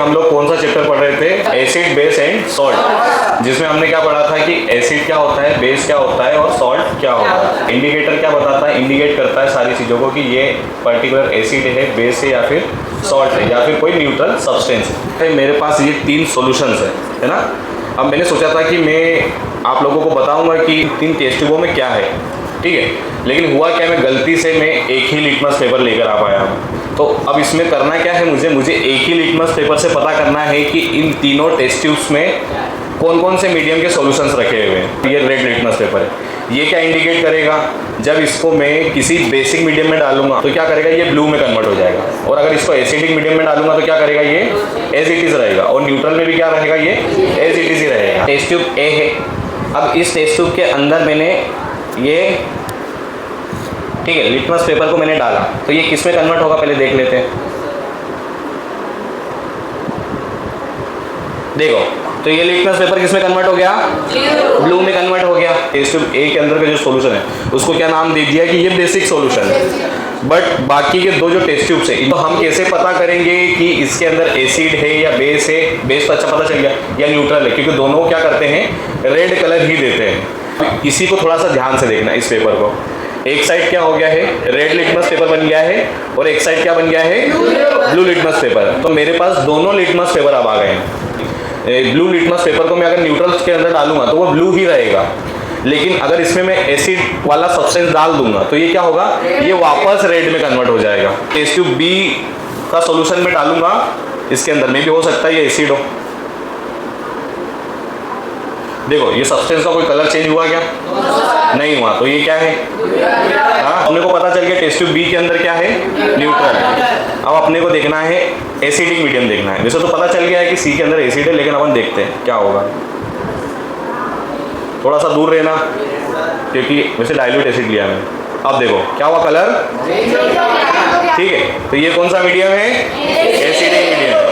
हम लोग कौन सा चैप्टर पढ़ रहे थे? एसिड, बेस एंड सॉल्ट, जिसमें हमने क्या पढ़ा था कि एसिड क्या होता है, बेस क्या होता है और सॉल्ट क्या होता है। इंडिकेटर क्या बताता है? इंडिकेट करता है सारी चीज़ों को कि ये पर्टिकुलर एसिड है, बेस है या फिर सॉल्ट है या फिर कोई न्यूट्रल सब्सटेंस है। मेरे पास ये 3 सॉल्यूशंस है ना। अब मैंने सोचा था कि मैं आप लोगों को बताऊंगा कि 3 टेस्ट ट्यूबों में क्या है, ठीक है। लेकिन हुआ क्या, मैं गलती से मैं एक ही लिटमस पेपर लेकर आ पाया हूँ। तो अब इसमें करना क्या है, मुझे एक ही लिटमस पेपर से पता करना है कि इन तीनों टेस्ट ट्यूब्स में कौन कौन से मीडियम के सॉल्यूशंस रखे हुए हैं। ये रेड लिटमस पेपर है। ये क्या इंडिकेट करेगा? जब इसको मैं किसी बेसिक मीडियम में डालूंगा तो क्या करेगा, ये ब्लू में कन्वर्ट हो जाएगा। और अगर इसको एसिडिक मीडियम में डालूंगा तो क्या करेगा, ये एज इट इज रहेगा। और न्यूट्रल में भी क्या रहेगा, ये एज इट इज ही रहेगा। टेस्ट ट्यूब ए है। अब इस टेस्ट ट्यूब के अंदर मैंने ये, ठीक है, लिटमस पेपर को मैंने डाला, तो ये किस में कन्वर्ट होगा पहले देख लेते हैं। देखो, तो ये लिटमस पेपर किस में कन्वर्ट हो गया? ब्लू में कन्वर्ट हो गया। टेस्ट ट्यूब ए के अंदर का जो सॉल्यूशन है उसको क्या नाम दे दिया कि ये बेसिक सॉल्यूशन है। बट बाकी के 2 जो टेस्ट ट्यूब्स है, तो हम कैसे पता करेंगे कि इसके अंदर एसिड है या बेस है? बेस तो अच्छा पता चल गया, या न्यूट्रल है, क्योंकि दोनों क्या करते हैं, रेड कलर ही देते हैं। इसी को थोड़ा सा ध्यान से देखना, इस पेपर को। एक साइड क्या हो गया है, रेड लिटमस पेपर बन गया है, और एक साइड क्या बन गया है, ब्लू लिटमस पेपर। तो मेरे पास दोनों लिटमस पेपर अब आ गए हैं। ब्लू लिटमस पेपर को मैं अगर न्यूट्रल के अंदर डालूंगा तो वो ब्लू ही रहेगा, लेकिन अगर इसमें मैं एसिड वाला सब्सटेंस डाल दूंगा तो ये क्या होगा, ये वापस रेड में कन्वर्ट हो जाएगा। टेस्ट ट्यूब बी का सॉल्यूशन में डालूंगा, इसके अंदर में भी हो सकता है ये एसिड हो। देखो, ये सब्सटेंस का कोई कलर चेंज हुआ क्या? नहीं हुआ, तो ये क्या है? हाँ, अपने को पता चल गया टेस्ट ट्यूब बी के अंदर क्या है, न्यूट्रल। अब अपने को देखना है एसिडिक मीडियम देखना है। वैसे तो पता चल गया है कि सी के अंदर एसिड है, लेकिन अपन देखते हैं क्या होगा। थोड़ा सा दूर रहना, क्योंकि वैसे डाइल्यूट एसिड लिया मैंने। अब देखो क्या हुआ, कलर, ठीक है। तो ये कौन सा मीडियम है? Acidic medium.